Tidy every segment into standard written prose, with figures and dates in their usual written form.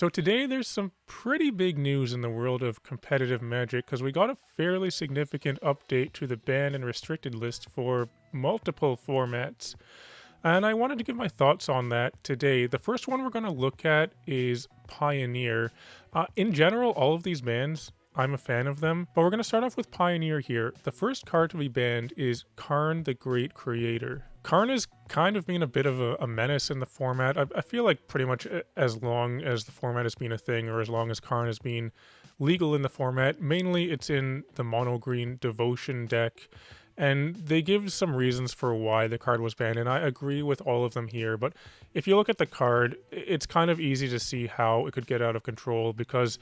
So today there's some pretty big news in the world of competitive Magic because we got a fairly significant update to the banned and restricted list for multiple formats. And I wanted to give my thoughts on that today. The first one we're going to look at is Pioneer. In general, all of these bans, I'm a fan of them, but we're going to start off with Pioneer here. The first card to be banned is Karn the Great Creator. Karn has kind of been a bit of a menace in the format. I feel like pretty much as long as the format has been a thing, or as long as Karn has been legal in the format, mainly it's in the mono-green Devotion deck, and they give some reasons for why the card was banned, and I agree with all of them here. But if you look at the card, it's kind of easy to see how it could get out of control, because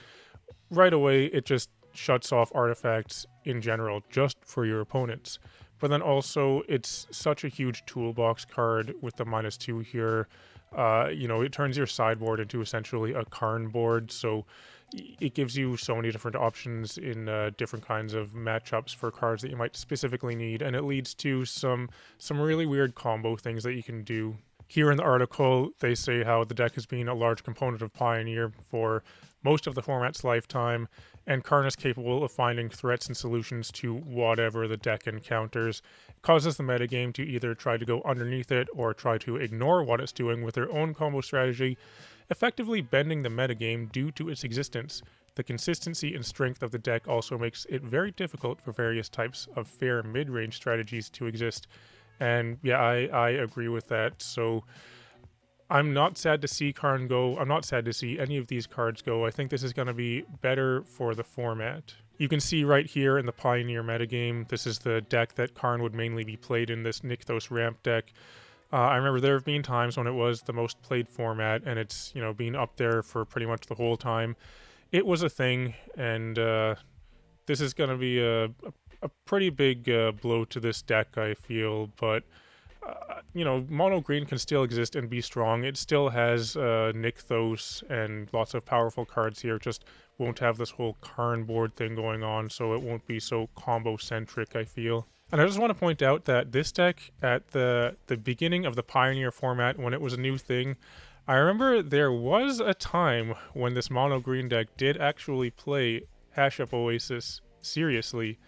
right away it just shuts off artifacts in general just for your opponents. But then also it's such a huge toolbox card with the -2 here. It turns your sideboard into essentially a Karn board, so it gives you so many different options in different kinds of matchups for cards that you might specifically need, and it leads to some really weird combo things that you can do. Here in the article, they say how the deck has been a large component of Pioneer for most of the format's lifetime, and Karn is capable of finding threats and solutions to whatever the deck encounters. It causes the metagame to either try to go underneath it or try to ignore what it's doing with their own combo strategy, effectively bending the metagame due to its existence. The consistency and strength of the deck also makes it very difficult for various types of fair mid-range strategies to exist. And yeah, I agree with that. So I'm not sad to see Karn go. I'm not sad to see any of these cards go. I think this is going to be better for the format. You can see right here in the Pioneer metagame, this is the deck that Karn would mainly be played in, this Nykthos ramp deck. I remember there have been times when it was the most played format, and it's, been up there for pretty much the whole time. It was a thing, and this is going to be a pretty big blow to this deck, I feel, but mono green can still exist and be strong. It still has Nykthos and lots of powerful cards here, just won't have this whole Karn board thing going on, so it won't be so combo centric, I feel. And I just want to point out that this deck, at the beginning of the Pioneer format, when it was a new thing, I remember there was a time when this mono green deck did actually play Hash Up Oasis seriously.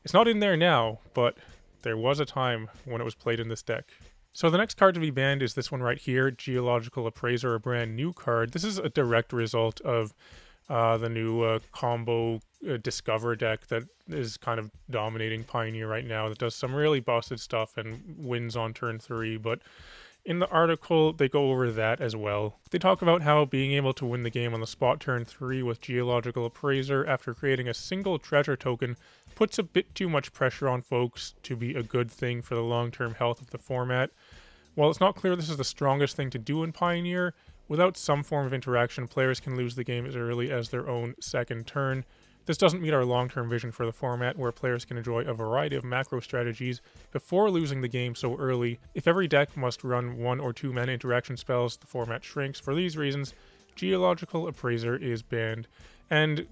It's not in there now, but there was a time when it was played in this deck. So the next card to be banned is this one right here, Geological Appraiser, a brand new card. This is a direct result of the new combo Discover deck that is kind of dominating Pioneer right now, that does some really busted stuff and wins on turn 3, but in the article, they go over that as well. They talk about how being able to win the game on the spot turn 3 with Geological Appraiser after creating a single treasure token puts a bit too much pressure on folks to be a good thing for the long-term health of the format. While it's not clear this is the strongest thing to do in Pioneer, without some form of interaction, players can lose the game as early as their own second turn. This doesn't meet our long-term vision for the format, where players can enjoy a variety of macro strategies before losing the game so early. If every deck must run 1 or 2 mana interaction spells, the format shrinks. For these reasons, Geological Appraiser is banned. And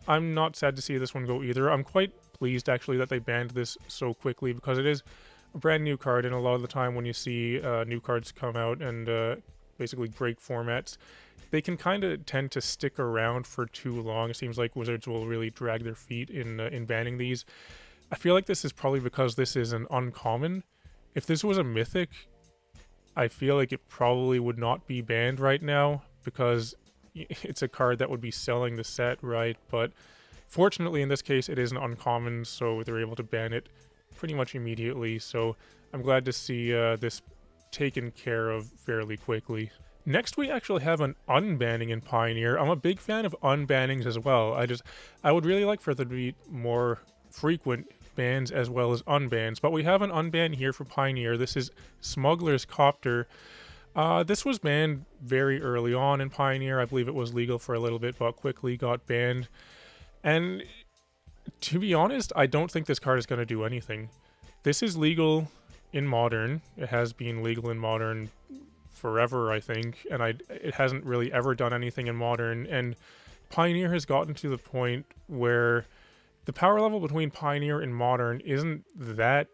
I'm not sad to see this one go either. I'm quite pleased, actually, that they banned this so quickly, because it is a brand new card, and a lot of the time when you see new cards come out and basically break formats, they can kind of tend to stick around for too long. It seems like Wizards will really drag their feet in banning these. I feel like this is probably because this is an uncommon. If this was a mythic, I feel like it probably would not be banned right now, because it's a card that would be selling the set, right? But fortunately in this case it is an uncommon, so they're able to ban it pretty much immediately. So I'm glad to see this taken care of fairly quickly. Next, we actually have an unbanning in Pioneer. I'm a big fan of unbannings as well. I would really like for there to be more frequent bans as well as unbans, but we have an unban here for Pioneer. This is Smuggler's Copter. This was banned very early on in Pioneer. I believe it was legal for a little bit, but quickly got banned. And to be honest, I don't think this card is going to do anything. This is legal in Modern. It has been legal in Modern forever, I think, and it hasn't really ever done anything in Modern, and Pioneer has gotten to the point where the power level between Pioneer and Modern isn't that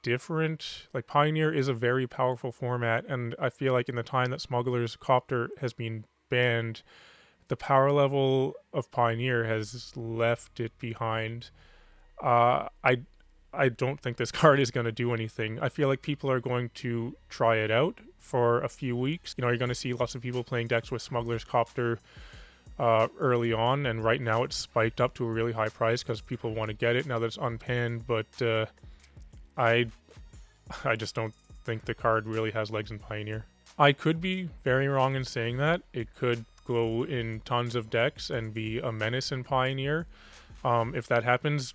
different. Like, Pioneer is a very powerful format, and I feel like in the time that Smuggler's Copter has been banned, the power level of Pioneer has left it behind. I don't think this card is going to do anything. I feel like people are going to try it out for a few weeks. You know, you're going to see lots of people playing decks with Smuggler's Copter early on, and right now it's spiked up to a really high price because people want to get it now that it's unpanned, but I just don't think the card really has legs in Pioneer. I could be very wrong in saying that. It could go in tons of decks and be a menace in Pioneer. If that happens,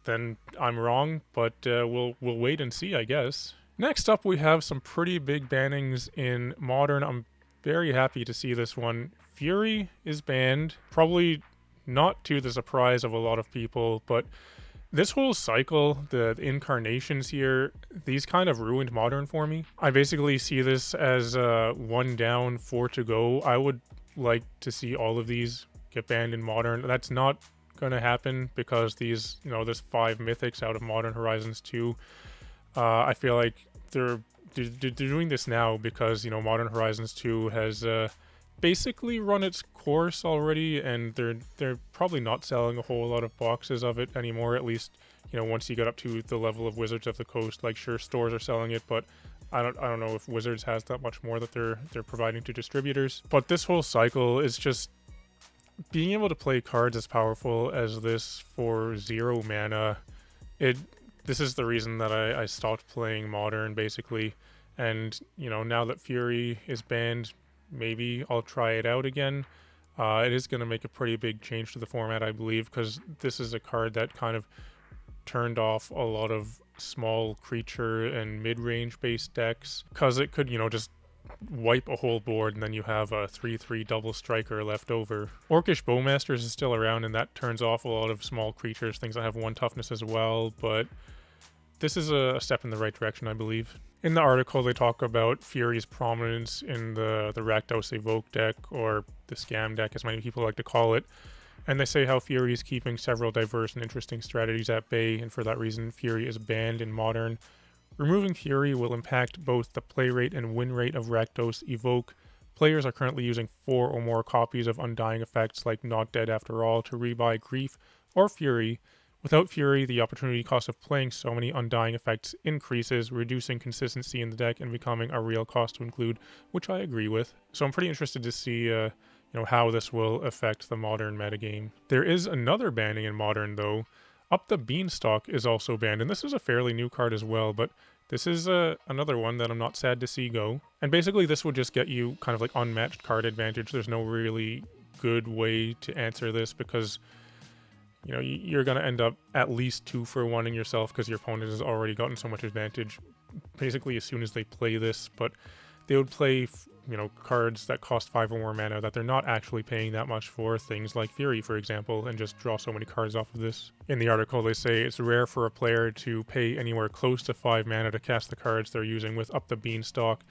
then I'm wrong, but we'll wait and see, I guess. Next up, we have some pretty big bannings in Modern. I'm very happy to see this one. Fury is banned, probably not to the surprise of a lot of people, but this whole cycle, the incarnations here, these kind of ruined Modern for me. I basically see this as 1 down, 4 to go. I would like to see all of these get banned in Modern. That's not gonna happen because these, you know, there's 5 mythics out of Modern Horizons 2. I feel like they're doing this now because, you know, Modern Horizons 2 has basically run its course already, and they're probably not selling a whole lot of boxes of it anymore. At least, you know, once you get up to the level of Wizards of the Coast, like, sure, stores are selling it, but I don't know if Wizards has that much more that they're providing to distributors. But this whole cycle is just being able to play cards as powerful as this for 0 mana. This is the reason that I stopped playing Modern, basically. And, you know, now that Fury is banned, maybe I'll try it out again. It is going to make a pretty big change to the format, I believe, because this is a card that kind of turned off a lot of small creature and mid-range based decks, because it could, you know, just wipe a whole board and then you have a 3/3 double striker left over. Orcish Bowmasters is still around, and that turns off a lot of small creatures, things that have 1 toughness as well, but this is a step in the right direction, I believe. In the article, they talk about Fury's prominence in the Rakdos Evoke deck, or the Scam deck, as many people like to call it. And they say how Fury is keeping several diverse and interesting strategies at bay, and for that reason, Fury is banned in Modern. Removing Fury will impact both the play rate and win rate of Rakdos Evoke. Players are currently using 4 or more copies of Undying effects like Not Dead After All to rebuy Grief or Fury. Without Fury, the opportunity cost of playing so many Undying effects increases, reducing consistency in the deck and becoming a real cost to include, which I agree with. So I'm pretty interested to see you know, how this will affect the Modern metagame. There is another banning in Modern, though. Up the Beanstalk is also banned, and this is a fairly new card as well, but this is another one that I'm not sad to see go. And basically this would just get you kind of like unmatched card advantage. There's no really good way to answer this because, you know, you're going to end up at least 2 for 1-ing yourself because your opponent has already gotten so much advantage basically as soon as they play this. But they would play, you know, cards that cost 5 or more mana that they're not actually paying that much for, things like Fury, for example, and just draw so many cards off of this. In the article, they say it's rare for a player to pay anywhere close to 5 mana to cast the cards they're using with Up the Beanstalk.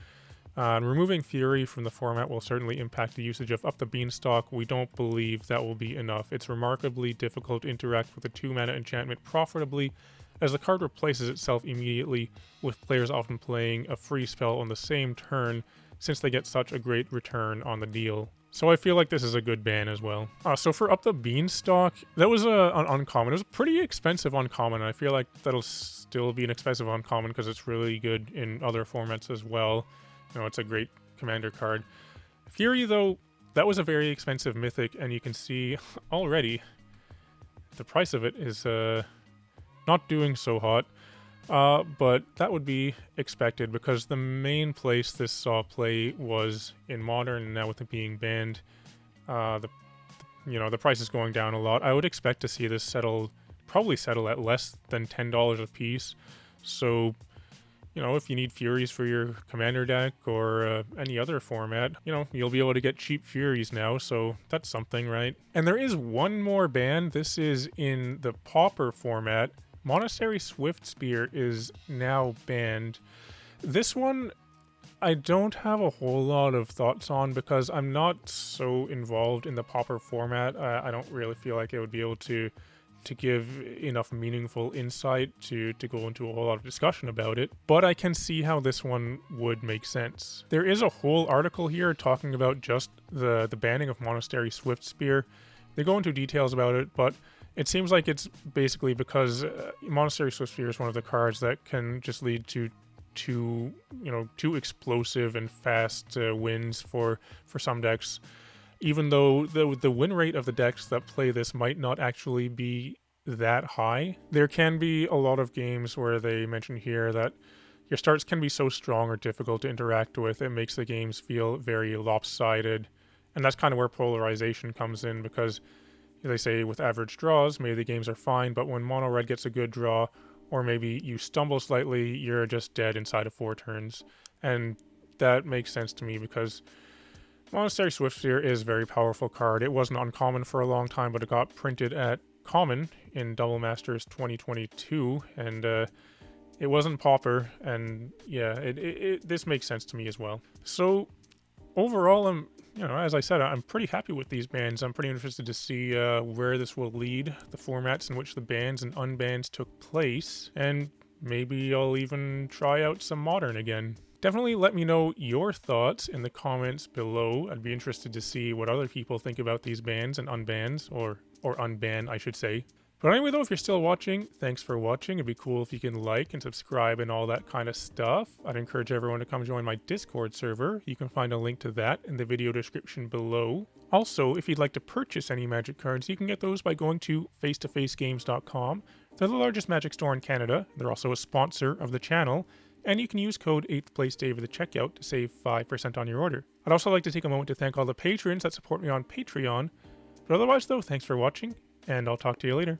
Removing Fury from the format will certainly impact the usage of Up the Beanstalk. We don't believe that will be enough. It's remarkably difficult to interact with a 2-mana enchantment profitably, as the card replaces itself immediately, with players often playing a free spell on the same turn, since they get such a great return on the deal. So I feel like this is a good ban as well. So for Up the Beanstalk, that was an uncommon. It was a pretty expensive uncommon, and I feel like that'll still be an expensive uncommon because it's really good in other formats as well. You know, it's a great commander card. Fury, though, that was a very expensive mythic, and you can see already the price of it is not doing so hot. But that would be expected because the main place this saw play was in Modern, and now with it being banned, you know, the price is going down a lot. I would expect to see this probably settle at less than $10 a piece. So, you know, if you need Furies for your commander deck or any other format, you know, you'll be able to get cheap Furies now, so that's something, right? And there is one more ban. This is in the Pauper format. Monastery Swiftspear is now banned. This one, I don't have a whole lot of thoughts on because I'm not so involved in the Pauper format. I don't really feel like it would be able to to give enough meaningful insight to go into a whole lot of discussion about it, but I can see how this one would make sense. There is a whole article here talking about just the banning of Monastery Swiftspear. They go into details about it, but it seems like it's basically because Monastery Swiftspear is one of the cards that can just lead to too explosive and fast wins for some decks, even though the win rate of the decks that play this might not actually be that high. There can be a lot of games where they mention here that your starts can be so strong or difficult to interact with, it makes the games feel very lopsided, and that's kind of where polarization comes in, because they say with average draws, maybe the games are fine, but when mono red gets a good draw, or maybe you stumble slightly, you're just dead inside of 4 turns. And that makes sense to me because Monastery Swiftspear is a very powerful card. It wasn't uncommon for a long time, but it got printed at common in Double Masters 2022, and it wasn't pauper, and yeah, this makes sense to me as well. So overall, as I said, I'm pretty happy with these bans. I'm pretty interested to see where this will lead, the formats in which the bans and unbans took place, and maybe I'll even try out some Modern again. Definitely let me know your thoughts in the comments below. I'd be interested to see what other people think about these bans and unbans, or unban, I should say. But anyway, though, if you're still watching, thanks for watching. It'd be cool if you can like and subscribe and all that kind of stuff. I'd encourage everyone to come join my Discord server. You can find a link to that in the video description below. Also, if you'd like to purchase any Magic cards, you can get those by going to face2facegames.com. They're the largest Magic store in Canada. They're also a sponsor of the channel. And you can use code 8th Place Dave at the checkout to save 5% on your order. I'd also like to take a moment to thank all the patrons that support me on Patreon. But otherwise, though, thanks for watching, and I'll talk to you later.